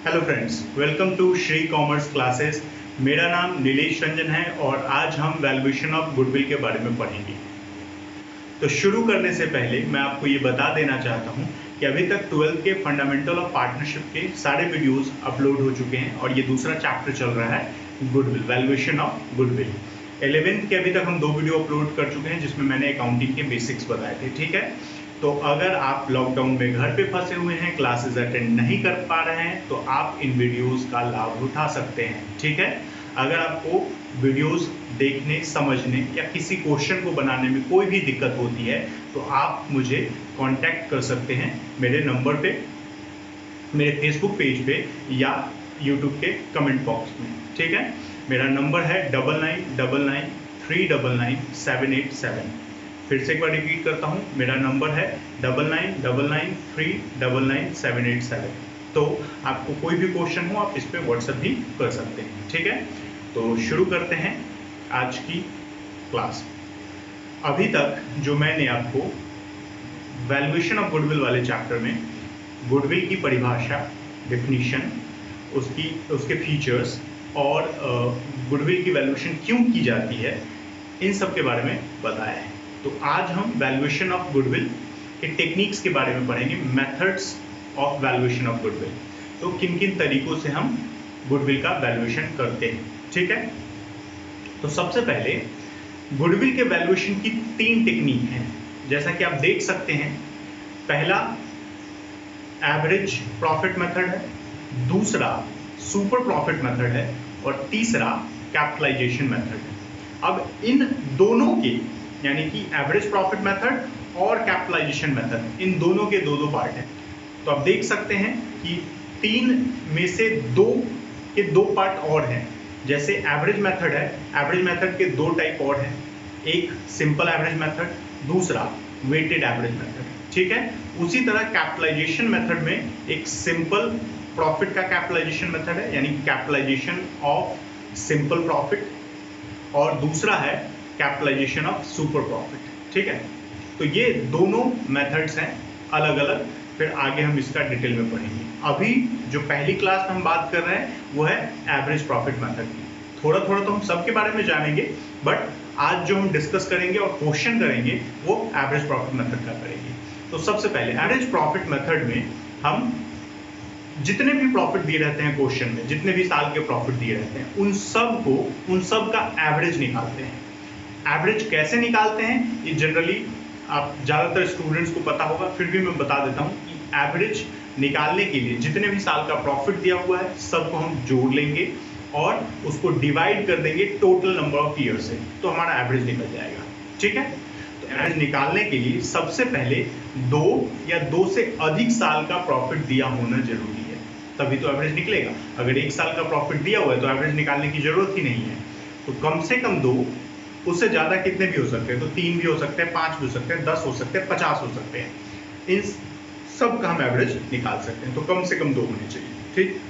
Hello friends, welcome to Shri commerce classes. मेरा नाम नीलेश रंजन है और आज हम वैल्यूएशन ऑफ गुडविल के बारे में पढ़ेंगे। तो शुरू करने से पहले मैं आपको ये बता देना चाहता हूँ कि अभी तक 12th के फंडामेंटल ऑफ पार्टनरशिप के सारे वीडियोस अपलोड हो चुके हैं और ये दूसरा चैप्टर चल रहा है goodwill, valuation of goodwill. 11th के अभी तक हम 2 वीडियो अपलोड कर चुके हैं जिसमें मैंने अकाउंटिंग के बेसिक्स बताए थे। ठीक है, तो अगर आप लॉकडाउन में घर पे फंसे हुए हैं, क्लासेस अटेंड नहीं कर पा रहे हैं, तो आप इन वीडियोस का लाभ उठा सकते हैं। ठीक है, अगर आपको वीडियोस देखने, समझने या किसी क्वेश्चन को बनाने में कोई भी दिक्कत होती है तो आप मुझे कांटेक्ट कर सकते हैं मेरे नंबर पे, मेरे फेसबुक पेज पे या यूट्यूब के कमेंट बॉक्स में। ठीक है, मेरा नंबर है 9999399787। फिर से एक बार रिपीट करता हूँ, मेरा नंबर है 9999399787। तो आपको कोई भी क्वेश्चन हो आप इस पर व्हाट्सएप भी कर सकते हैं। ठीक है, तो शुरू करते हैं आज की क्लास। अभी तक जो मैंने आपको वैल्यूएशन ऑफ गुडविल वाले चैप्टर में गुडविल की परिभाषा, डेफिनीशन, उसके फीचर्स और गुडविल की वैल्यूएशन क्यों की जाती है, इन सब के बारे में बताया है। तो आज हम वैल्यूएशन ऑफ गुडविल के टेक्निक्स के बारे में पढ़ेंगे, methods of valuation of goodwill. तो किन किन तरीकों से हम गुडविल का वैल्यूएशन करते हैं। ठीक है, तो सबसे पहले गुडविल के वैल्यूएशन की 3 टेक्निक हैं, जैसा कि आप देख सकते हैं। पहला एवरेज प्रॉफिट मेथड है, दूसरा सुपर प्रॉफिट मेथड है और तीसरा कैपिटलाइजेशन मेथड है। अब इन दोनों के, यानी कि एवरेज प्रॉफिट मेथड और कैपिटलाइजेशन मेथड, इन दोनों के दो पार्ट हैं। तो आप देख सकते हैं कि 3 में से 2 के 2 पार्ट और हैं। जैसे एवरेज मेथड है, एवरेज मेथड के 2 टाइप और हैं, एक सिंपल एवरेज मेथड, दूसरा वेटेड एवरेज मेथड। ठीक है, उसी तरह कैपिटलाइजेशन मेथड में एक सिंपल प्रॉफिट का कैपिटलाइजेशन मेथड है, यानी कैपिटलाइजेशन ऑफ सिंपल प्रॉफिट, और दूसरा है कैपिटलाइजेशन ऑफ सुपर प्रॉफिट। ठीक है, तो ये दोनों मेथड्स हैं अलग अलग, फिर आगे हम इसका डिटेल में पढ़ेंगे। अभी जो पहली क्लास में हम बात कर रहे हैं वो है एवरेज प्रॉफिट मेथड की। थोड़ा थोड़ा तो हम सबके बारे में जानेंगे, बट आज जो हम डिस्कस करेंगे और क्वेश्चन करेंगे वो एवरेज प्रॉफिट मेथड का करेंगे। तो सबसे पहले एवरेज प्रॉफिट मेथड में हम जितने भी प्रॉफिट दिए रहते हैं क्वेश्चन में, जितने भी साल के प्रॉफिट दिए रहते हैं, उन सब का एवरेज निकालते हैं। एवरेज कैसे निकालते हैं ये जनरली आप ज़्यादातर स्टूडेंट्स को पता होगा, फिर भी मैं बता देता हूँ कि एवरेज निकालने के लिए जितने भी साल का प्रॉफिट दिया हुआ है सबको हम जोड़ लेंगे और उसको डिवाइड कर देंगे टोटल नंबर ऑफ ईयर से, तो हमारा एवरेज निकल जाएगा। ठीक है, तो एवरेज निकालने के लिए सबसे पहले 2 या 2 से अधिक साल का प्रॉफिट दिया होना जरूरी है, तभी तो एवरेज निकलेगा। अगर 1 साल का प्रॉफिट दिया हुआ है तो एवरेज निकालने की जरूरत ही नहीं है। तो कम से कम 2, उससे ज़्यादा कितने भी हो सकते हैं, तो 3 भी हो सकते हैं, 5 भी हो सकते हैं, 10 हो सकते हैं, 50 हो सकते हैं। इन सब का हम एवरेज निकाल सकते हैं, तो कम से कम 2 होने चाहिए। ठीक,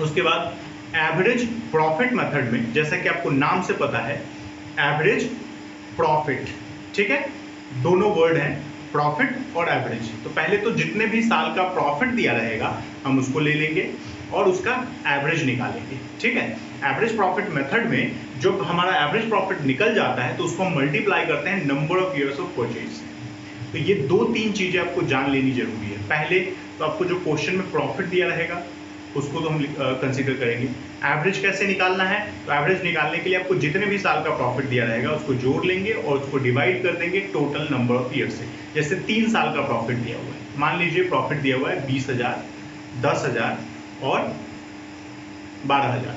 उसके बाद एवरेज प्रॉफिट मेथड में, जैसा कि आपको नाम से पता है, एवरेज प्रॉफिट, ठीक है, दोनों वर्ड हैं, प्रॉफिट और एवरेज। तो पहले तो जितने भी साल का प्रॉफिट दिया रहेगा हम उसको ले लेंगे और उसका एवरेज निकालेंगे। ठीक है, एवरेज प्रॉफिट मेथड में जब हमारा एवरेज प्रॉफिट निकल जाता है तो उसको हम मल्टीप्लाई करते हैं number of years of purchase. तो ये 2-3 चीजें आपको जान लेनी जरूरी है। पहले तो आपको जो क्वेश्चन में प्रॉफिट दिया रहेगा उसको तो हम कंसीडर करेंगे। एवरेज कैसे निकालना है, तो एवरेज निकालने के लिए आपको जितने भी साल का प्रॉफिट दिया रहेगा उसको जोड़ लेंगे और उसको डिवाइड कर देंगे टोटल नंबर ऑफ ईयर से। जैसे 3 साल का प्रॉफिट दिया हुआ है, मान लीजिए प्रॉफिट दिया हुआ है 20,000, 10,000 और 12,000।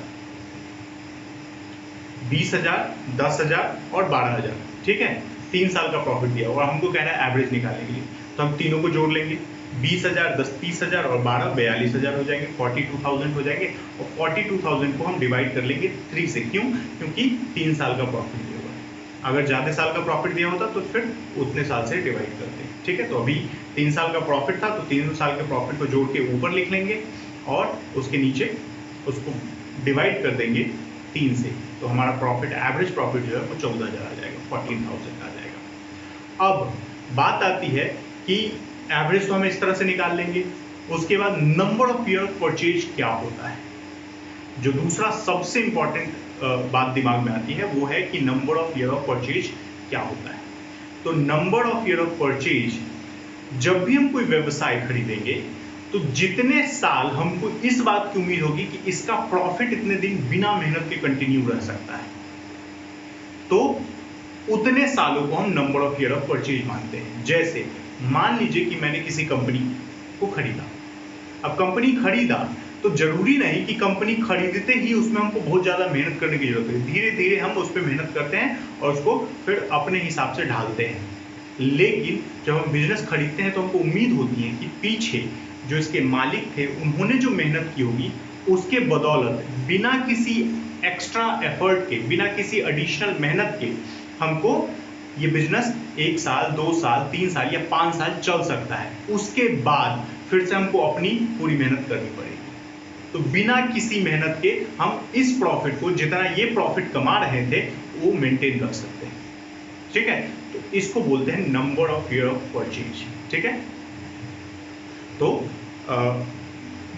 20,000, 10,000 और 12,000। ठीक है, 3 साल का प्रॉफिट दिया हुआ, हमको कहना है एवरेज निकालने के लिए, तो हम तीनों को जोड़ लेंगे। 20,000, 10, 30,000 और 12, 42,000 हो जाएंगे, 42,000 हो जाएंगे। और 42,000 को हम डिवाइड कर लेंगे 3 से। क्यों? क्योंकि 3 साल का प्रॉफिट दिया हुआ है। अगर ज़्यादा साल का प्रॉफिट दिया होता तो फिर उतने साल से डिवाइड करते हैं। ठीक है, तो अभी 3 साल का प्रॉफिट था तो 3 साल के प्रॉफिट को जोड़ के ऊपर लिख लेंगे और उसके नीचे उसको डिवाइड कर देंगे 3 से, तो हमारा प्रॉफिट, एवरेज प्रॉफिट जो है वो 14,000 आ जाएगा, 14,000 आ जाएगा। अब बात आती है कि एवरेज तो हम इस तरह से निकाल लेंगे, उसके बाद number of year of purchase क्या होता है। जो दूसरा सबसे इंपॉर्टेंट बात दिमाग में आती है वो है कि number of year of purchase क्या होता है। तो number of year of purchase, जब भी हम कोई व्यवसाय खरीदेंगे तो जितने साल हमको इस बात की उम्मीद होगी कि इसका प्रॉफिट इतने दिन बिना मेहनत के कंटिन्यू रह सकता है, तो उतने सालों को हम number of year of purchase मानते हैं। जैसे मान लीजिए कि मैंने किसी कंपनी को खरीदा। अब कंपनी खरीदा तो जरूरी नहीं कि कंपनी खरीदते ही उसमें हमको बहुत ज्यादा मेहनत करने की जरूरत है। धीरे धीरे हम उस पर मेहनत करते हैं और उसको फिर अपने हिसाब से ढालते हैं। लेकिन जब हम बिजनेस खरीदते हैं तो हमको उम्मीद होती है कि पीछे जो इसके मालिक थे उन्होंने जो मेहनत की होगी उसके बदौलत बिना किसी एक्स्ट्रा एफर्ट के, बिना किसी एडिशनल मेहनत के हमको ये बिजनेस 1 साल 2 साल 3 साल या 5 साल चल सकता है। उसके बाद फिर से हमको अपनी पूरी मेहनत करनी पड़ेगी। तो बिना किसी मेहनत के हम इस प्रॉफिट को, जितना ये प्रॉफिट कमा रहे थे, वो मेंटेन कर सकते हैं। ठीक है, तो इसको बोलते हैं number of year of purchase. ठीक है, तो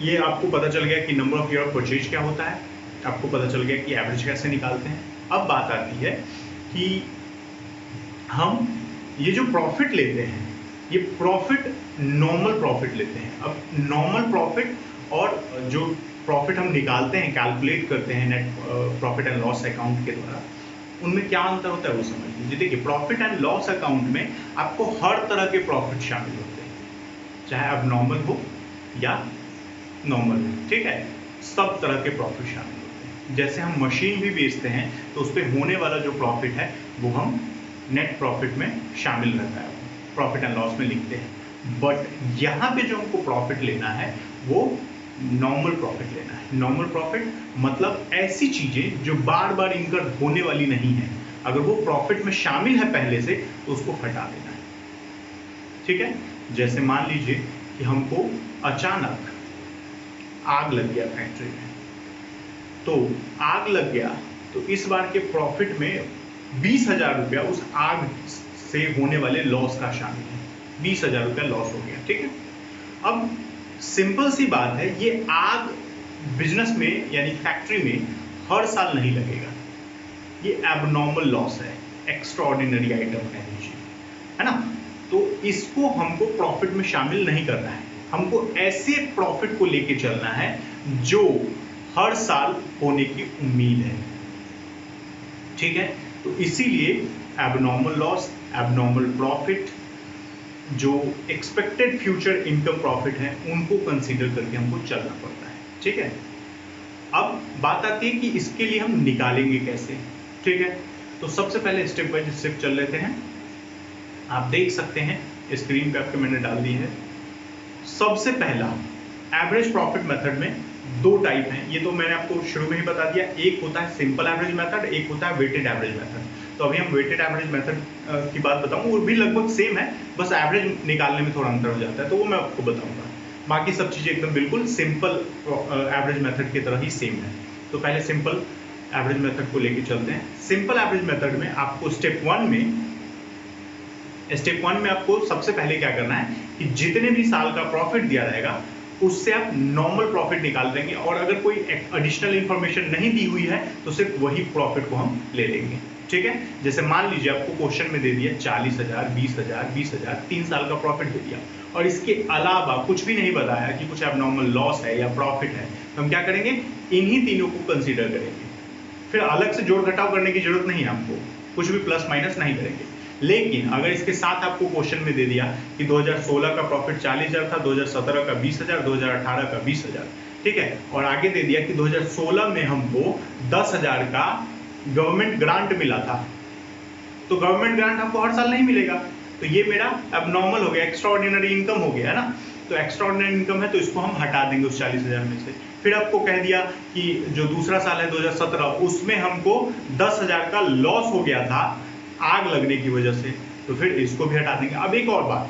ये आपको पता चल गया कि number of year of purchase क्या होता है, आपको पता चल गया कि एवरेज कैसे निकालते हैं। अब बात आती है कि हम ये जो प्रॉफिट लेते हैं, ये प्रॉफिट नॉर्मल प्रॉफिट लेते हैं। अब नॉर्मल प्रॉफिट और जो प्रॉफिट हम निकालते हैं, कैलकुलेट करते हैं net profit and loss account के द्वारा, उनमें क्या अंतर होता है वो समझ लीजिए। देखिए, प्रॉफिट एंड लॉस अकाउंट में आपको हर तरह के प्रॉफिट शामिल होते हैं, चाहे अब नॉर्मल हो या नॉर्मल हो। ठीक है, सब तरह के प्रॉफिट शामिल होते हैं। जैसे हम मशीन भी बेचते हैं तो उस पर होने वाला जो प्रॉफिट है वो हम नेट प्रॉफिट में शामिल रहता है, प्रॉफिट एंड लॉस में लिखते हैं। बट यहाँ पे जो हमको प्रॉफिट लेना है वो नॉर्मल प्रॉफिट लेना है। नॉर्मल प्रॉफिट मतलब ऐसी चीजें जो बार बार इनकर होने वाली नहीं है, अगर वो प्रॉफिट में शामिल है पहले से तो उसको हटा देना है। ठीक है, जैसे मान लीजिए कि हमको अचानक आग लग गया फैक्ट्री में, तो आग लग गया तो इस बार के प्रॉफिट में 20,000 रुपया उस आग से होने वाले लॉस का शामिल है। 20,000 रुपया लॉस हो गया। ठीक है, अब सिंपल सी बात है, ये आग बिजनेस में यानी फैक्ट्री में हर साल नहीं लगेगा। ये एबनॉर्मल लॉस है, एक्स्ट्राऑर्डिनरी आइटम कह लीजिए, है ना। तो इसको हमको प्रॉफिट में शामिल नहीं करना है। हमको ऐसे प्रॉफिट को लेके चलना है जो हर साल होने की उम्मीद है। ठीक है, तो इसीलिए एबनॉर्मल लॉस, एबनॉर्मल प्रॉफिट, जो एक्सपेक्टेड फ्यूचर इनकम प्रॉफिट है, उनको कंसीडर करके हमको चलना पड़ता है। ठीक है, अब बात आती है कि इसके लिए हम निकालेंगे कैसे। ठीक है, तो सबसे पहले स्टेप बाय स्टेप चल लेते हैं। आप देख सकते हैं स्क्रीन पे आपके मैंने डाल दी है। सबसे पहला एवरेज प्रॉफिट मेथड में 2 टाइप हैं। ये तो मैंने आपको शुरू में ही बता दिया। एक होता है सिंपल एवरेज मेथड, एक होता है वेटेड एवरेज मेथड। तो अभी हम वेटेड एवरेज मेथड की बात बताऊं, वो भी लगभग सेम है, बस एवरेज निकालने में थोड़ा अंतर हो जाता है, तो वो मैं आपको बताऊंगा। बाकी सब चीजें एकदम बिल्कुल सिंपल एवरेज मेथड की तरह ही सेम है। तो पहले सिंपल एवरेज मेथड को लेके चलते हैं। सिंपल एवरेज मेथड में आपको स्टेप वन में आपको सबसे पहले क्या करना है कि जितने भी साल का प्रॉफिट दिया रहेगा उससे आप नॉर्मल प्रॉफिट निकाल देंगे, और अगर कोई एडिशनल इंफॉर्मेशन नहीं दी हुई है तो सिर्फ वही प्रॉफिट को हम ले लेंगे। ठीक है, जैसे मान लीजिए आपको क्वेश्चन में दे दिया 40,000, 20,000, 20,000, 3 साल का प्रॉफिट दे दिया, और इसके अलावा कुछ भी नहीं बताया कि कुछ एबनॉर्मल लॉस है या प्रॉफिट है, तो हम क्या करेंगे, इन्हीं तीनों को कंसीडर करेंगे। फिर अलग से जोड़ घटाव करने की जरूरत नहीं है आपको, कुछ भी प्लस माइनस नहीं करेंगे। लेकिन अगर इसके साथ आपको क्वेश्चन में दे दिया कि 2016 का प्रॉफिट 40,000 था, 2017 का 20,000, 2018 का 20,000, ठीक है, और आगे दे दिया कि 2016 में हमको 10,000 का गवर्नमेंट ग्रांट मिला था, तो गवर्नमेंट ग्रांट हमको हर साल नहीं मिलेगा, तो ये मेरा एबनॉर्मल हो गया, एक्स्ट्राऑर्डिनरी इनकम हो गया, है ना। तो एक्स्ट्राऑर्डिनरी इनकम है तो इसको हम हटा देंगे उस 40,000 में से। फिर आपको कह दिया कि जो दूसरा साल है 2017, उसमें हमको 10,000 का लॉस हो गया था आग लगने की वजह से, तो फिर इसको भी हटा देंगे। अब एक और बात,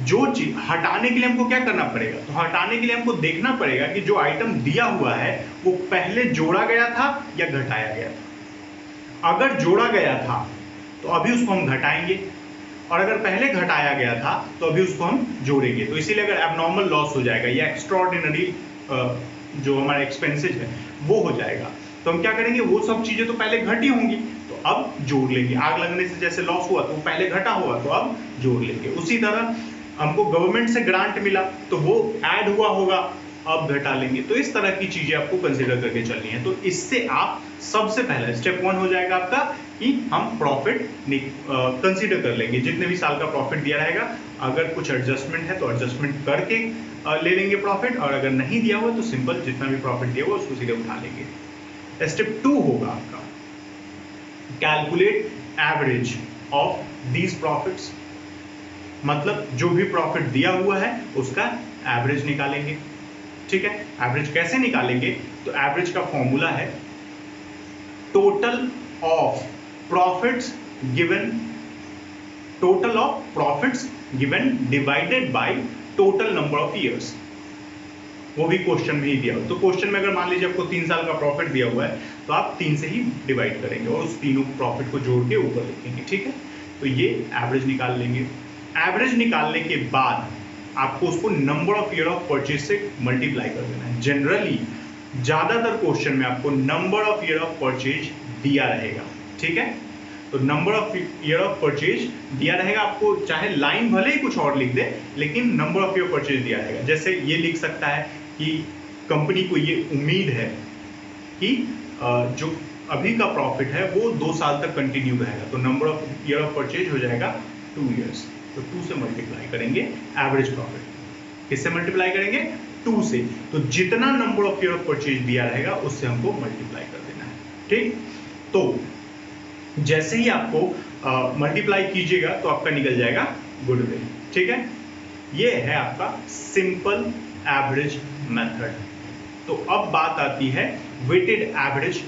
जो चीज हटाने के लिए हमको क्या करना पड़ेगा, तो हटाने के लिए हमको देखना पड़ेगा कि जो आइटम दिया हुआ है वो पहले जोड़ा गया था या घटाया गया था। अगर जोड़ा गया था तो अभी उसको हम घटाएंगे, और अगर पहले घटाया गया था तो अभी उसको हम जोड़ेंगे। तो इसीलिए अगर एबनॉर्मल लॉस हो जाएगा या एक्स्ट्राऑर्डिनरी जो हमारा एक्सपेंसेस है वो हो जाएगा, तो हम क्या करेंगे, वो सब चीजें तो पहले घटी होंगी तो अब जोड़ लेंगे। आग लगने से जैसे लॉस हुआ तो वो पहले घटा हुआ तो अब जोड़ लेंगे। उसी तरह हमको गवर्नमेंट से ग्रांट मिला तो वो ऐड हुआ होगा, अब घटा लेंगे। तो इस तरह की चीजें आपको कंसीडर करके चलनी है। तो इससे आप सबसे पहला स्टेप 1 हो जाएगा आपका कि हम प्रॉफिट कंसीडर कर लेंगे, जितने भी साल का प्रॉफिट दिया रहेगा। अगर कुछ एडजस्टमेंट है तो एडजस्टमेंट करके ले लेंगे प्रॉफिट, और अगर नहीं दिया हुआ तो सिंपल जितना भी प्रॉफिट दिया हुआ उसको सीधे उठा लेंगे। स्टेप 2 होगा आपका calculate average of these profits, मतलब जो भी प्रॉफिट दिया हुआ है उसका एवरेज निकालेंगे। ठीक है, एवरेज कैसे निकालेंगे, तो एवरेज का फॉर्मूला है total of profits given divided by total number of years. वो भी क्वेश्चन में ही दिया हो। तो क्वेश्चन में अगर मान लीजिए आपको 3 साल का प्रॉफिट दिया हुआ है तो आप 3 से ही डिवाइड करेंगे और उस तीनों प्रॉफिट को जोड़ के ऊपर लिखेंगे। ठीक है, तो ये एवरेज निकाल लेंगे। एवरेज निकालने के बाद आपको उसको number of year of purchase से मल्टीप्लाई कर देना है। जनरली ज्यादातर क्वेश्चन में आपको number of year of purchase दिया रहेगा। ठीक है, तो number of year of purchase दिया रहेगा आपको, चाहे लाइन भले ही कुछ और लिख दे लेकिन नंबर ऑफ ईयर परचेज दिया रहेगा। जैसे ये लिख सकता है कि कंपनी को ये उम्मीद है कि जो अभी का प्रॉफिट है वो 2 साल तक कंटिन्यू रहेगा, तो number of year of purchase हो जाएगा 2 ईयर्स। तो 2 से मल्टीप्लाई करेंगे एवरेज प्रॉफिट। किससे मल्टीप्लाई करेंगे, 2 से। तो जितना number of year of purchase दिया रहेगा उससे हमको मल्टीप्लाई कर देना है। ठीक, तो जैसे ही आपको मल्टीप्लाई कीजिएगा तो आपका निकल जाएगा गुडविल। ठीक है, ये है आपका सिंपल एवरेज मेथड। तो अब बात आती है वेटेड एवरेज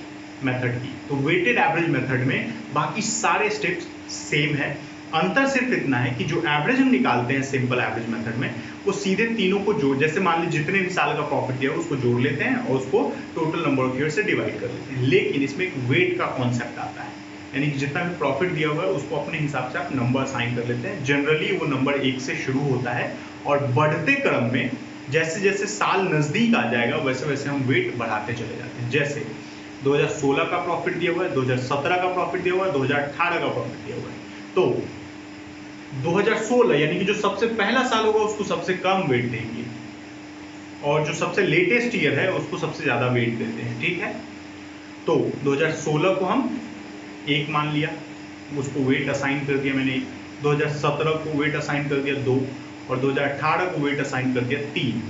मेथड की। तो वेटेड एवरेज मेथड में बाकी सारे स्टेप्स सेम है, अंतर सिर्फ इतना है कि जो एवरेज हम निकालते हैं सिंपल एवरेज मेथड में वो सीधे तीनों को जोड़, जैसे मान लीजिए जितने भी साल का प्रॉफिट दिया उसको जोड़ लेते हैं और उसको टोटल नंबर ऑफ ईयर से डिवाइड कर लेते हैं। लेकिन इसमें एक वेट का कॉन्सेप्ट आता है, यानी कि जितना भी प्रॉफिट दिया हुआ है उसको अपने हिसाब से आप नंबर असाइन कर लेते हैं। जनरली वो नंबर 1 से शुरू होता है और बढ़ते क्रम में जैसे जैसे साल नजदीक आ जाएगा वैसे वैसे हम वेट बढ़ाते चले जाते हैं। जैसे 2016 का प्रॉफिट दिया हुआ है, 2017 का प्रॉफिट दिया हुआ है, 2018 का प्रॉफिट दिया हुआ है, तो 2016 यानी कि जो सबसे पहला साल होगा उसको सबसे कम वेट देंगे और जो सबसे लेटेस्ट ईयर है उसको सबसे ज्यादा वेट देते हैं। ठीक है, तो 2016 को हम 1 मान लिया, उसको वेट असाइन कर दिया मैंने 1, 2017 को वेट असाइन कर दिया 2 और 2018 को वेट असाइन कर दिया 3।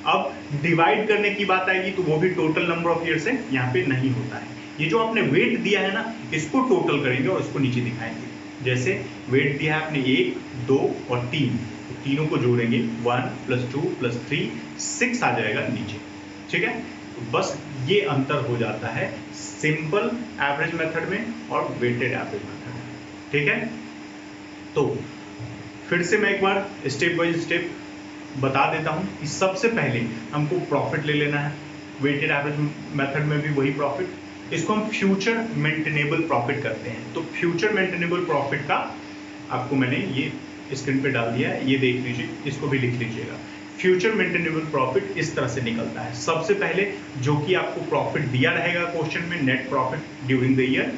अब डिवाइड करने की बात आएगी तो वो भी टोटल नंबर ऑफ ईयर से यहाँ पे नहीं होता है। ये जो आपने वेट दिया है ना इसको टोटल करेंगे और इसको नीचे दिखाएंगे। जैसे वेट दिया है आपने 1, 2 और 3, तो तीनों को जोड़ेंगे 1 + 2 + 3 6 आ जाएगा नीचे। ठीक है, तो बस ये अंतर हो जाता है सिंपल एवरेज मेथड में और वेटेड एवरेज मेथड में। ठीक है, तो फिर से मैं एक बार स्टेप बाय स्टेप बता देता हूं कि सबसे पहले हमको प्रॉफिट ले लेना है। वेटेड एवरेज मेथड में भी वही प्रॉफिट, इसको हम फ्यूचर मेंटेनेबल प्रॉफिट करते हैं। तो फ्यूचर मेंटेनेबल प्रॉफिट का आपको मैंने ये स्क्रीन पे डाल दिया है, ये देख लीजिए, इसको भी लिख लीजिएगा। फ्यूचर मेंटेनेबल प्रॉफिट इस तरह से निकलता है। सबसे पहले जो कि आपको प्रॉफिट दिया रहेगा क्वेश्चन में, net profit during the year,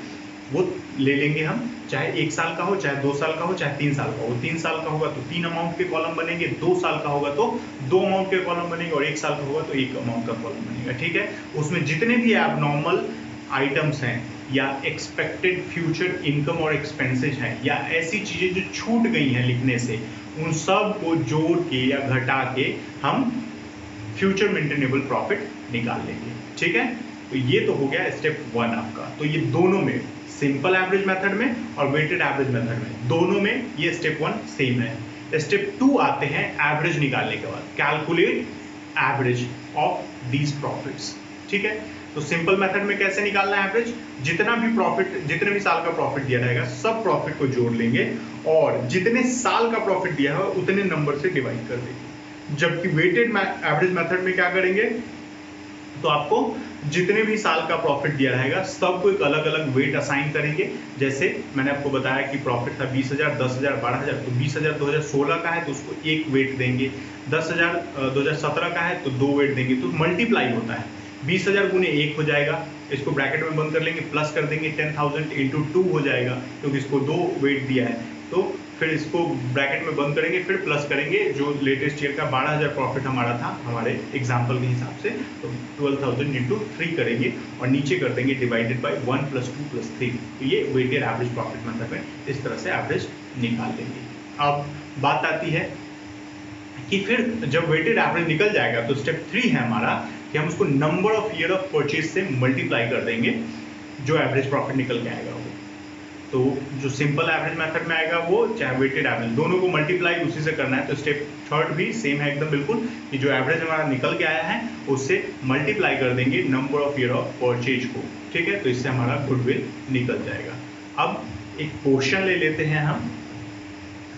वो ले लेंगे हम, चाहे 1 साल का हो, चाहे 2 साल का हो, चाहे 3 साल का हो। 3 साल का होगा तो 3 अमाउंट के कॉलम बनेंगे, 2 साल का होगा तो 2 अमाउंट के कॉलम बनेंगे और 1 साल का होगा तो 1 अमाउंट का कॉलम बनेगा। ठीक है, उसमें जितने भी एबनॉर्मल आइटम्स हैं या एक्सपेक्टेड फ्यूचर इनकम और एक्सपेंसेस हैं या ऐसी चीजें जो छूट गई हैं लिखने से, उन सब को जोड़ के या घटा के हम फ्यूचर मेंटेनेबल प्रॉफिट निकाल लेंगे। ठीक है, तो ये तो हो गया स्टेप 1 आपका। तो ये दोनों में, सिंपल एवरेज मेथड में और वेटेड एवरेज मेथड में, दोनों में ये स्टेप 1 सेम है। स्टेप 2 आते हैं एवरेज निकालने के बाद, calculate average of these profits. ठीक है, तो सिंपल मेथड में कैसे निकालना है एवरेज, जितना भी प्रॉफिट, जितने भी साल का प्रॉफिट दिया रहेगा सब प्रॉफिट को जोड़ लेंगे और जितने साल का प्रॉफिट दिया है उतने नंबर से डिवाइड कर देंगे। जबकि वेटेड एवरेज मेथड में क्या करेंगे, तो आपको जितने भी साल का प्रॉफिट दिया रहेगा सबको एक अलग अलग वेट असाइन करेंगे। जैसे मैंने आपको बताया कि प्रॉफिट था 20,000, 10,000, 12,000, तो 20,000 2016 का है तो उसको एक वेट देंगे, 10,000 2017 का है तो 2 वेट देंगे, तो मल्टीप्लाई होता है। 20,000 गुने 1 हो जाएगा, इसको ब्रैकेट में बंद कर लेंगे, प्लस कर देंगे 10,000 इंटू 2 हो जाएगा क्योंकि इसको 2 वेट दिया है। तो फिर इसको ब्रैकेट में बंद करेंगे, फिर प्लस करेंगे जो लेटेस्ट ईयर का 12,000 प्रॉफिट हमारा था हमारे एग्जाम्पल के हिसाब से, तो 12,000 इंटू 3 करेंगे और नीचे कर देंगे डिवाइडेड बाई 1 + 2 + 3। तो ये वेटेड एवरेज प्रॉफिट मेथड में इस तरह से एवरेज निकाल लेंगे। अब बात आती है कि फिर जब वेटेड एवरेज निकल जाएगा तो स्टेप 3 है हमारा कि हम उसको number of year of purchase से मल्टीप्लाई कर देंगे, जो एवरेज प्रॉफिट निकल के आएगा वो। तो जो सिंपल एवरेज मेथड में आएगा वो चाहे वेटेड एवरेज, दोनों को मल्टीप्लाई उसी से करना है। तो स्टेप 3 भी सेम है एकदम बिल्कुल, कि जो एवरेज हमारा निकल के आया है उससे मल्टीप्लाई कर देंगे number of year of purchase को, ठीक है। तो इससे हमारा गुडविल निकल जाएगा। अब एक क्वेश्चन ले लेते हैं हम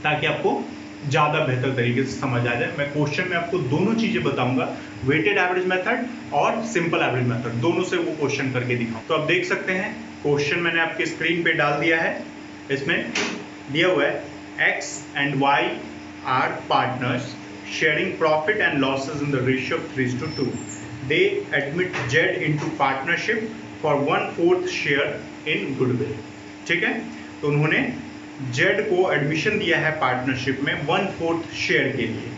ताकि आपको ज़्यादा बेहतर तरीके से समझ आ जाए। मैं क्वेश्चन में आपको दोनों चीज़ें बताऊंगा, वेटेड एवरेज मेथड और सिंपल एवरेज मेथड, दोनों से वो क्वेश्चन करके दिखाऊं। तो आप देख सकते हैं क्वेश्चन मैंने आपके स्क्रीन पे डाल दिया है। इसमें दिया हुआ है X and Y are partners sharing profit and losses in the ratio of 3:2. They admit Z into partnership for 1/4 share in goodwill. ठीक है, तो उन्होंने जेड को एडमिशन दिया है पार्टनरशिप में 1/4 शेयर के लिए।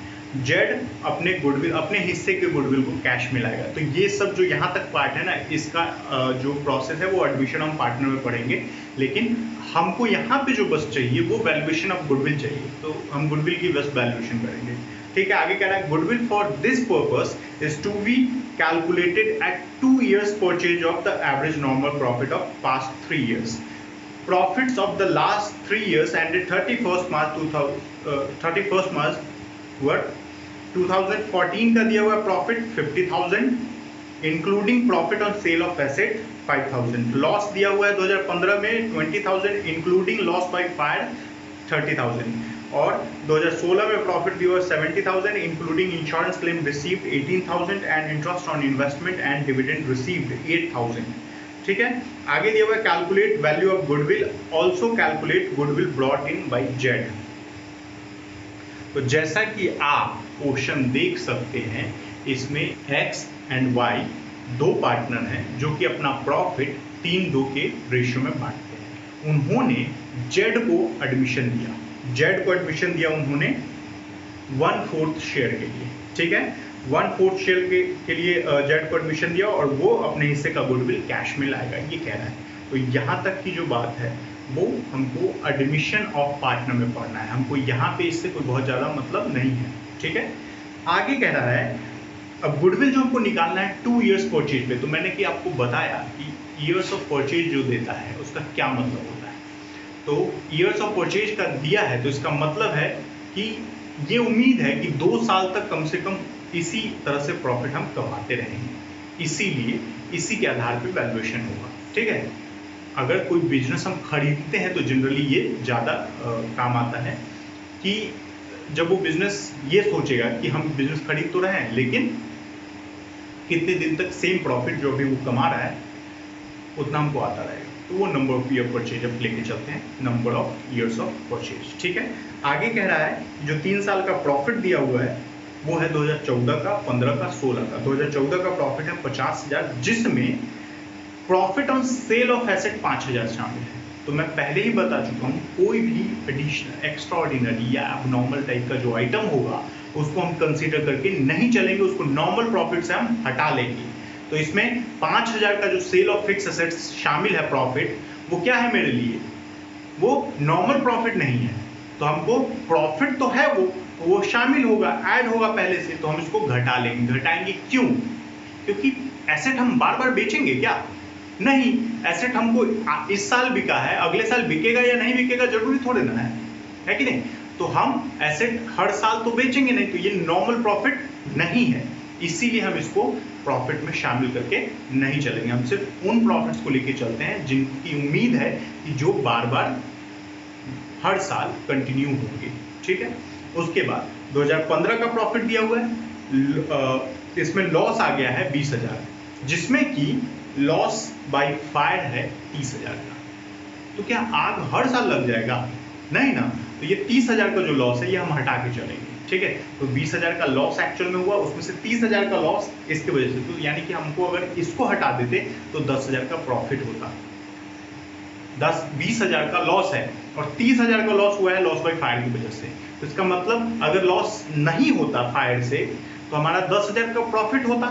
जेड अपने गुडविल, अपने हिस्से के गुडविल को कैश में लाएगा। तो ये सब जो यहाँ तक पार्ट है ना, इसका जो प्रोसेस है वो एडमिशन हम पार्टनर में पढ़ेंगे, लेकिन हमको यहाँ पे जो बस चाहिए वो वैल्यूएशन ऑफ गुडविल चाहिए, तो हम गुडविल की बस वैल्यूएशन करेंगे। ठीक है, आगे कह रहा है goodwill for this purpose is to be calculated at 2 years purchase of the average normal profit of past 3 years. Profits of the last 3 years ended 31st March were 2014 का दिया हुआ profit 50,000, including profit on sale of asset 5,000। Loss दिया हुआ है 2015 में 20,000, including loss by fire 30,000, और 2016 में profit दिया हुआ 70,000, including insurance claim received 18,000 and interest on investment and dividend received 8,000। ठीक है, आगे दिया हुआ है calculate value of goodwill, also calculate goodwill brought in by Z. तो जैसा कि आप क्वेश्चन देख सकते हैं, इसमें एक्स एंड वाई दो पार्टनर हैं जो कि अपना प्रॉफिट 3-2 के रेशियो में बांटते हैं। उन्होंने जेड को एडमिशन दिया, जेड को एडमिशन दिया उन्होंने 1/4 शेयर के लिए। ठीक है, 1/4 शेयर के लिए जेड को एडमिशन दिया और वो अपने हिस्से का गुडविल कैश में लाएगा, ये कह रहा है। तो यहाँ तक की जो बात है वो हमको एडमिशन ऑफ पार्टनर में पढ़ना है, हमको यहाँ पे इससे कोई बहुत ज़्यादा मतलब नहीं है। ठीक है, आगे कह रहा है अब गुडविल जो हमको निकालना है 2 years परचेज पे। तो मैंने कि आपको बताया कि ईयर्स ऑफ परचेज जो देता है उसका क्या मतलब होता है। तो ईयर्स ऑफ परचेज का दिया है तो इसका मतलब है कि ये उम्मीद है कि 2 साल तक कम से कम इसी तरह से प्रॉफिट हम कमाते रहेंगे, इसीलिए इसी के आधार पे वैल्यूएशन होगा। ठीक है, अगर कोई बिजनेस हम खरीदते हैं तो जनरली ये ज़्यादा काम आता है कि जब वो बिजनेस ये सोचेगा कि हम बिजनेस खरीद तो रहे हैं लेकिन कितने दिन तक सेम प्रॉफिट जो भी वो कमा रहा है उतना हमको आता रहेगा, तो वो नंबर ऑफ ईयर परचेज अब लेके चलते हैं, number of years of purchase. ठीक है, आगे कह रहा है जो 3 साल का प्रॉफिट दिया हुआ है वो है 2014 का, 15 का, 16 का। 2014 का प्रॉफिट है 50,000, जिसमें profit on sale of asset 5,000 शामिल है। तो मैं पहले ही बता चुका हूँ, कोई भी एडिशनल, एक्स्ट्राऑर्डिनरी या एबनॉर्मल टाइप का जो आइटम होगा उसको हम कंसीडर करके नहीं चलेंगे, उसको नॉर्मल प्रॉफिट से हम हटा लेंगे। तो इसमें 5,000 का जो सेल ऑफ फिक्स एसेट्स शामिल है प्रॉफिट, वो क्या है मेरे लिए, वो नॉर्मल प्रॉफिट नहीं है। तो हमको प्रॉफिट तो है वो शामिल होगा, ऐड होगा पहले से, तो हम इसको घटा लेंगे। घटाएंगे क्यों? क्योंकि एसेट हम बार बार बेचेंगे क्या? नहीं, एसेट हमको इस साल बिका है, अगले साल बिकेगा या नहीं बिकेगा जरूरी थोड़े ना है कि नहीं। तो हम एसेट हर साल तो बेचेंगे नहीं, तो ये नॉर्मल प्रॉफिट नहीं है, इसीलिए हम इसको प्रॉफिट में शामिल करके नहीं चलेंगे। हम सिर्फ उन प्रॉफिट्स को लेके चलते हैं जिनकी उम्मीद है कि जो बार बार हर साल कंटिन्यू होंगे। ठीक है, उसके बाद 2015 का प्रॉफिट दिया हुआ है, इसमें लॉस आ गया है 20,000, जिसमें कि लॉस बाय फायर है 30,000 का। तो क्या आग हर साल लग जाएगा? नहीं ना। तो ये 30,000 का जो लॉस है ये हम हटा के चलेंगे, ठीक है। तो 20,000 का लॉस एक्चुअल में हुआ, उसमें से 30,000 का लॉस इसकी वजह से, तो यानी कि हमको अगर इसको हटा देते तो 10,000 का प्रॉफिट होता। 20,000 का लॉस है और 30,000 का लॉस हुआ है लॉस बाय फायर की वजह से। तो इसका मतलब अगर लॉस नहीं होता फायर से तो हमारा 10,000 का प्रॉफिट होता।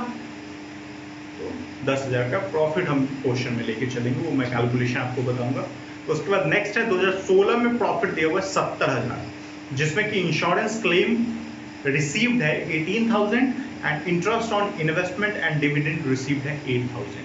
तो 10,000 का प्रॉफिट हम क्वेश्चन में लेके चलेंगे, वो मैं कैलकुलेशन आपको बताऊंगा। तो उसके बाद नेक्स्ट है 2016 में प्रॉफिट दिया हुआ है 70,000, जिसमें कि इंश्योरेंस क्लेम रिसीव्ड है 18,000 and interest on investment and dividend received है 8,000।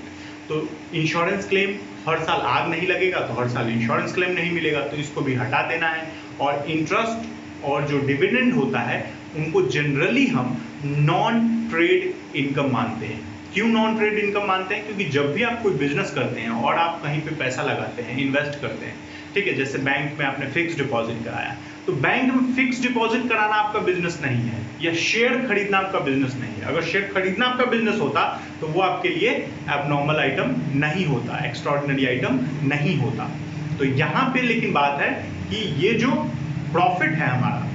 तो इंश्योरेंस क्लेम हर साल आग नहीं लगेगा तो हर साल इंश्योरेंस क्लेम नहीं मिलेगा, तो इसको भी हटा देना है। और इंटरेस्ट और जो डिविडेंड होता है उनको जनरली हम नॉन ट्रेड इनकम मानते हैं। क्यों नॉन ट्रेड इनकम मानते हैं? क्योंकि जब भी आप कोई बिजनेस करते हैं और आप कहीं पे पैसा लगाते हैं, इन्वेस्ट करते हैं, ठीक है, जैसे बैंक में आपने फिक्स डिपॉजिट कराया, तो बैंक में फिक्स डिपॉजिट कराना आपका बिजनेस नहीं है, या शेयर खरीदना आपका बिजनेस नहीं है। अगर शेयर खरीदना आपका बिजनेस होता तो वो आपके लिए एबनॉर्मल आइटम नहीं होता, एक्स्ट्राऑर्डिनरी आइटम नहीं होता। तो यहाँ पे लेकिन बात है कि ये जो प्रॉफिट है हमारा,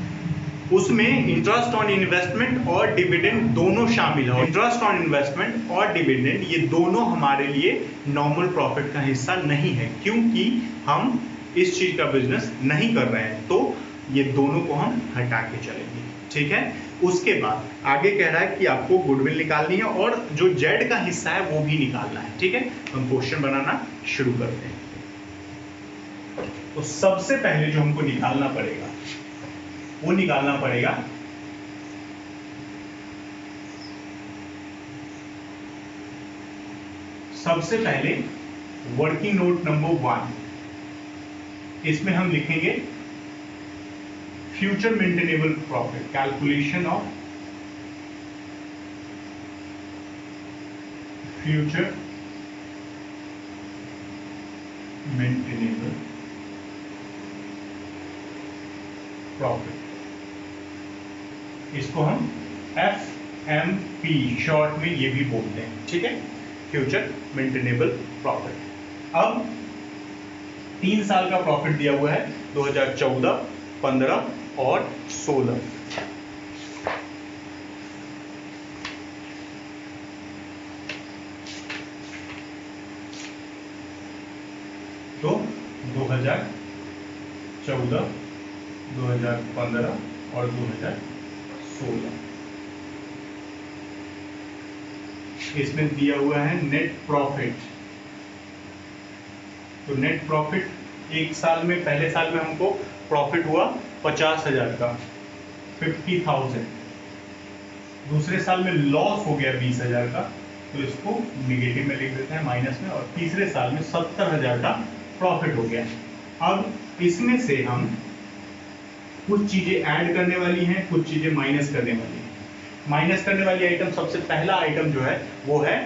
उसमें इंटरेस्ट ऑन इन्वेस्टमेंट और डिविडेंड दोनों शामिल है। इंटरेस्ट ऑन इन्वेस्टमेंट और डिविडेंड ये दोनों हमारे लिए नॉर्मल प्रॉफिट का हिस्सा नहीं है, क्योंकि हम इस चीज का बिजनेस नहीं कर रहे हैं। तो ये दोनों को हम हटा के चलेंगे, ठीक है। उसके बाद आगे कह रहा है कि आपको गुडविल निकालनी है और जो जेड का हिस्सा है वो भी निकालना है, ठीक है। हम क्वेश्चन बनाना शुरू करते हैं। तो सबसे पहले जो हमको निकालना पड़ेगा वो निकालना पड़ेगा सबसे पहले वर्किंग नोट नंबर 1। इसमें हम लिखेंगे future maintainable profit, calculation of future maintainable profit. इसको हम FMP शॉर्ट में ये भी बोलते हैं, ठीक है, फ्यूचर मेंटेनेबल प्रॉफिट। अब 3 साल का प्रॉफिट दिया हुआ है 2014, 15 और 16। तो 2014, 2015 और 2016 इसमें दिया हुआ है नेट प्रॉफिट। तो नेट प्रॉफिट एक साल में, पहले साल में हमको प्रॉफिट हुआ 50,000 का, 50,000। दूसरे साल में लॉस हो गया 20,000 का, तो इसको निगेटिव में लिख देते हैं, माइनस में। और तीसरे साल में 70,000 का प्रॉफिट हो गया। अब इसमें से हम कुछ चीजें ऐड करने वाली हैं, कुछ चीजें माइनस करने वाली हैं। माइनस करने वाली आइटम, सबसे पहला आइटम जो है वो है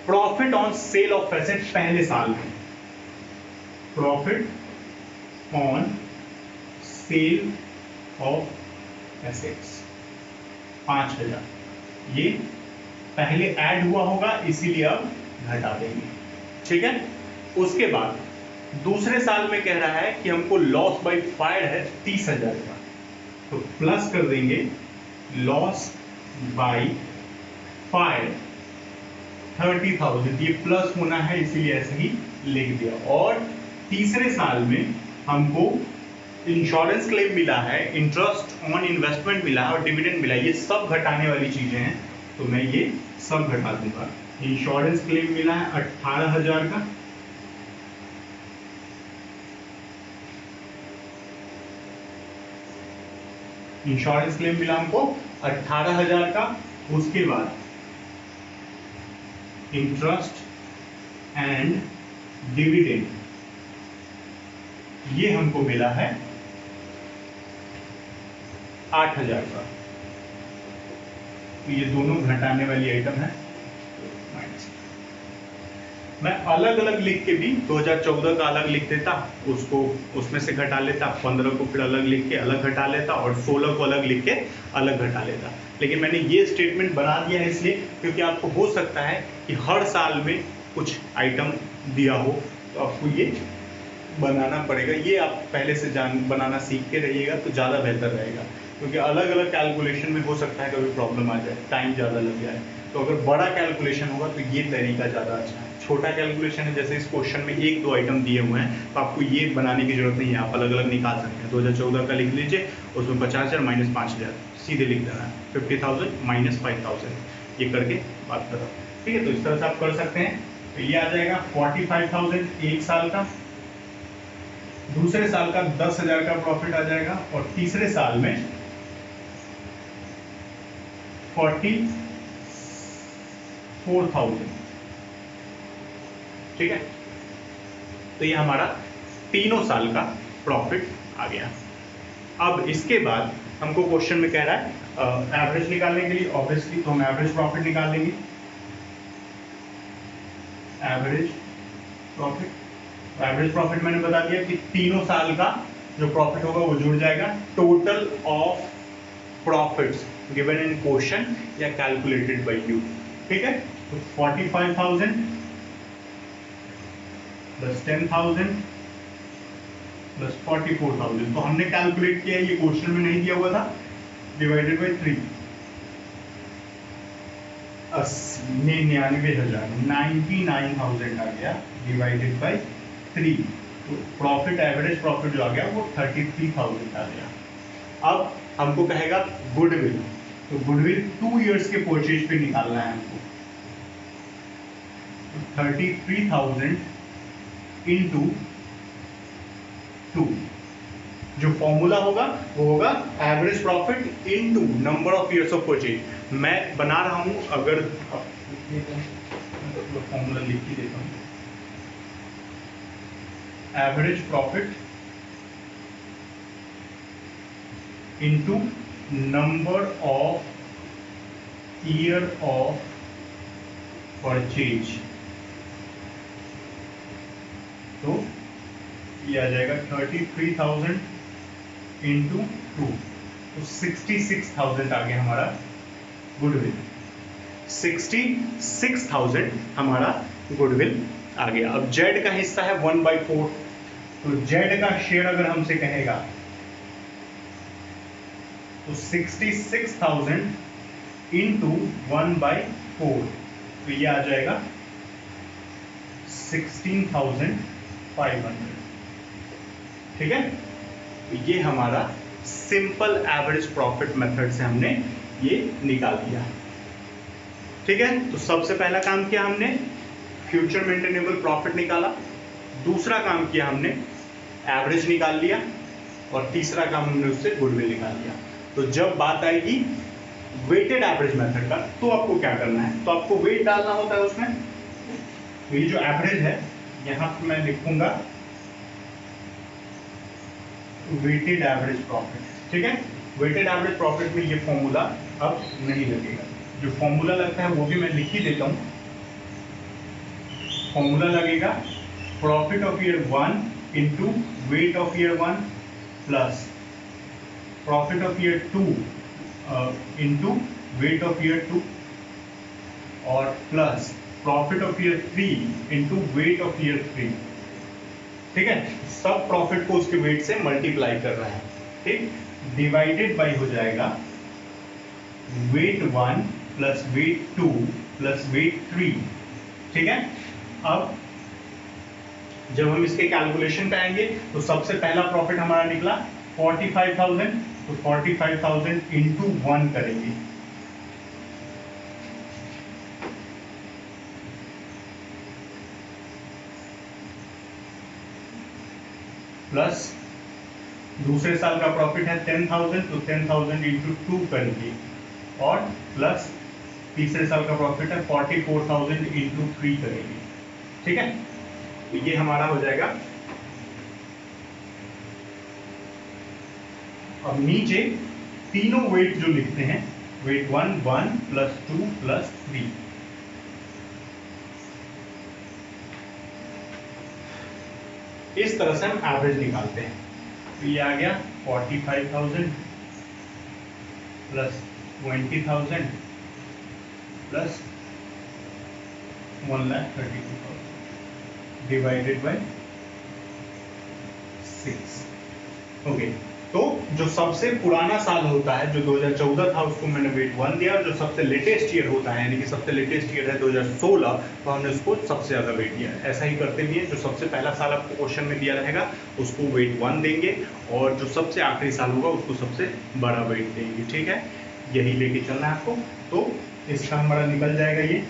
profit on sale of asset पहले साल में। Profit on sale of assets 5,000, ये पहले ऐड हुआ होगा इसीलिए अब घटा देंगे, ठीक है। उसके बाद दूसरे साल में कह रहा है कि हमको लॉस बाय फायर है 30,000 का, तो प्लस कर देंगे लॉस बाय फायर 30,000, ये प्लस होना है इसीलिए ऐसे ही लिख दिया। और तीसरे साल में हमको इंश्योरेंस क्लेम मिला है, इंटरेस्ट ऑन इन्वेस्टमेंट मिला है और डिविडेंड मिला है, ये सब घटाने वाली चीजें हैं, तो मैं ये सब घटा दूंगा। इंश्योरेंस क्लेम मिला है 18,000 का, इंश्योरेंस क्लेम मिला हमको 18,000 का। उसके बाद इंटरेस्ट एंड डिविडेंड ये हमको मिला है 8,000 का, तो ये दोनों घटाने वाली आइटम है, मैं अलग अलग लिख के भी 2014 का अलग लिख देता, उसको उसमें से घटा लेता, 15 को फिर अलग लिख के अलग घटा लेता, और 16 को अलग लिख के अलग घटा लेता। लेकिन मैंने ये स्टेटमेंट बना दिया है इसलिए क्योंकि आपको हो सकता है कि हर साल में कुछ आइटम दिया हो, तो आपको ये बनाना पड़ेगा। ये आप पहले से बनाना सीख के रहिएगा तो ज़्यादा बेहतर रहेगा, क्योंकि अलग अलग कैलकुलेशन में हो सकता है कभी प्रॉब्लम आ जाए, टाइम ज़्यादा लग जाए। तो अगर बड़ा कैलकुलेशन होगा तो ये तरीका ज़्यादा अच्छा है। छोटा कैलकुलेशन है, जैसे इस क्वेश्चन में 1-2 आइटम दिए हुए हैं, तो आपको ये बनाने की जरूरत नहीं है, आप अलग अलग निकाल सकते हैं। 2014 का लिख लीजिए, उसमें 50,000 माइनस 5,000 सीधे लिख देना है, 50,000 माइनस 5,000, ये करके बात करो। ठीक है, तो इस तरह से आप कर सकते हैं। तो ये आ जाएगा 45,000 एक साल का, दूसरे साल का 10,000 का प्रॉफिट आ जाएगा, और तीसरे साल में 44,000। ठीक है, तो ये हमारा तीनों साल का प्रॉफिट आ गया। अब इसके बाद हमको क्वेश्चन में कह रहा है एवरेज निकालने के लिए, ऑब्वियसली तो हम एवरेज प्रॉफिट निकाल लेंगे। एवरेज प्रॉफिट मैंने बता दिया कि तीनों साल का जो प्रॉफिट होगा वो जुड़ जाएगा, total of profits given in question या कैलकुलेटेड बाय यू। ठीक है, तो 45,000 प्लस 10,000 प्लस 44,000, तो हमने कैलकुलेट किया, ये क्वेश्चन में नहीं दिया हुआ था, डिवाइडेड बाय 3, 99,000 99,000 आ गया, डिवाइडेड बाय 3। तो प्रॉफिट, एवरेज प्रॉफिट जो आ गया वो 33,000 आ गया। अब हमको कहेगा गुडविल, तो गुडविल 2 इयर्स के परचेज पे निकालना है हमको। 33,000 इंटू 2, जो फॉर्मूला होगा वो होगा average profit into number of years of purchase. मैं बना रहा हूं, अगर फॉर्मूला लिख के देता हूं, average profit into number of year of purchase, तो ये आ जाएगा 33,000 इंटू 2, तो 66,000 आ गया हमारा गुडविल। 66,000 हमारा गुडविल आ गया। अब जेड का हिस्सा है 1/4, तो जेड का शेयर अगर हमसे कहेगा तो 66,000 इंटू 1/4, तो ये आ जाएगा 16,500। ठीक है, तो ये हमारा सिंपल एवरेज प्रॉफिट मेथड से हमने ये निकाल दिया। ठीक है, तो सबसे पहला काम किया हमने फ्यूचर मेंटेनेबल प्रॉफिट निकाला, दूसरा काम किया हमने एवरेज निकाल लिया, और तीसरा काम हमने उससे गुडविल निकाल लिया। तो जब बात आएगी वेटेड एवरेज मेथड का, तो आपको क्या करना है, तो आपको वेट डालना होता है उसमें। तो ये जो एवरेज है, यहां पे मैं लिखूंगा वेटेड एवरेज प्रॉफिट। ठीक है, वेटेड एवरेज प्रॉफिट में ये फॉर्मूला अब नहीं लगेगा, जो फॉर्मूला लगता है वो भी मैं लिख ही देता हूं। फॉर्मूला लगेगा profit of year 1 into weight of year 1 plus profit of year 2 into weight of year 2, और plus profit of year 3 into weight of year 3। ठीक है, सब प्रॉफिट को उसके वेट से मल्टीप्लाई कर रहा है। ठीक, डिवाइडेड बाय हो जाएगा weight 1 plus weight 2 plus weight 3। ठीक है, अब जब हम इसके कैलकुलेशन पे आएंगे तो सबसे पहला प्रॉफिट हमारा निकला 45,000, तो 45,000 इंटू 1 करेंगे, प्लस दूसरे साल का प्रॉफिट है 10,000, तो 10,000 इंटू 2 करेंगे, और प्लस तीसरे साल का प्रॉफिट है 44,000 इंटू 3 करेंगे। ठीक है, तो ये हमारा हो जाएगा। अब नीचे तीनों वेट जो लिखते हैं, वेट 1 1 प्लस 2 प्लस 3, इस तरह से हम एवरेज निकालते हैं। तो ये आ गया 45,000 plus 20,000 plus 1,32,000 divided by 6। Okay, तो जो सबसे पुराना साल होता है जो 2014 था उसको मैंने वेट 1 दिया, जो सबसे लेटेस्ट ईयर होता है यानी कि सबसे लेटेस्ट ईयर है 2016, तो हमने उसको सबसे ज़्यादा वेट दिया। ऐसा ही करते हुए जो सबसे पहला साल आपको क्वेश्चन में दिया रहेगा उसको वेट 1 देंगे, और जो सबसे आखिरी साल होगा उसको सबसे बड़ा वेट देंगे। ठीक है, यही लेके चलना है आपको। तो इसका हमारा निकल जाएगा ये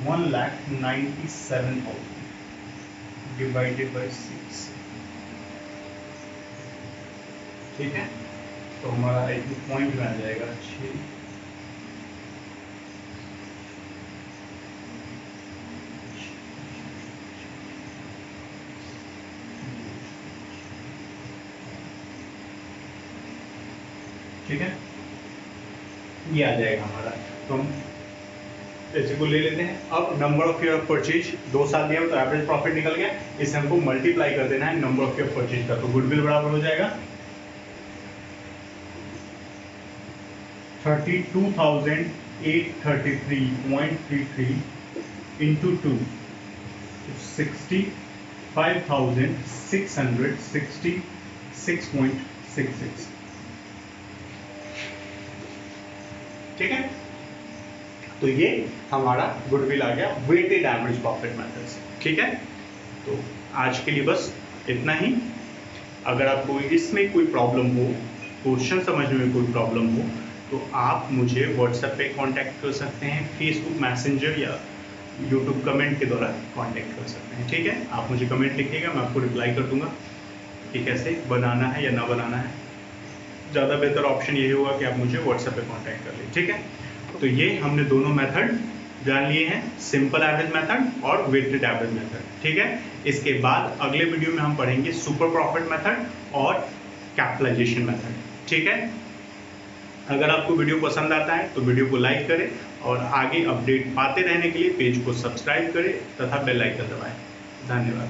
1,97,000 डिवाइडेड बाय 6। ठीक है, तो हमारा एक पॉइंट में आ जाएगा 6। ठीक है, ये आ जाएगा हमारा। तो हम ऐसे को ले लेते हैं। अब number of year of purchase 2 साल दिया तो एवरेज प्रॉफिट निकल गया, इसे हमको मल्टीप्लाई कर देना है नंबर ऑफ ईयर परचेज का। तो गुडविल बराबर हो जाएगा 32,833.33 इंटू 2, 65,666.66। ठीक है, तो ये हमारा गुडविल आ गया वेटेड एवरेज प्रॉफिट मेथड से। ठीक है, तो आज के लिए बस इतना ही। अगर आपको इसमें कोई प्रॉब्लम हो, क्वेश्चन समझने में कोई प्रॉब्लम हो, तो आप मुझे व्हाट्सएप पे कांटेक्ट कर सकते हैं, फेसबुक मैसेंजर या यूट्यूब कमेंट के द्वारा कांटेक्ट कर सकते हैं। ठीक है, आप मुझे कमेंट लिखिएगा, मैं आपको रिप्लाई कर दूंगा कि कैसे बनाना है या ना बनाना है। ज़्यादा बेहतर ऑप्शन यही होगा कि आप मुझे व्हाट्सएप पे कांटेक्ट कर लें। ठीक है, तो ये हमने दोनों मेथड जान लिए हैं, सिंपल एवरेज मेथड और वेटेड एवरेज मेथड। ठीक है, इसके बाद अगले वीडियो में हम पढ़ेंगे सुपर प्रॉफिट मेथड और कैपिटलाइजेशन मेथड। ठीक है, अगर आपको वीडियो पसंद आता है तो वीडियो को लाइक करें और आगे अपडेट पाते रहने के लिए पेज को सब्सक्राइब करें तथा बेल आइकन दबाएं। धन्यवाद।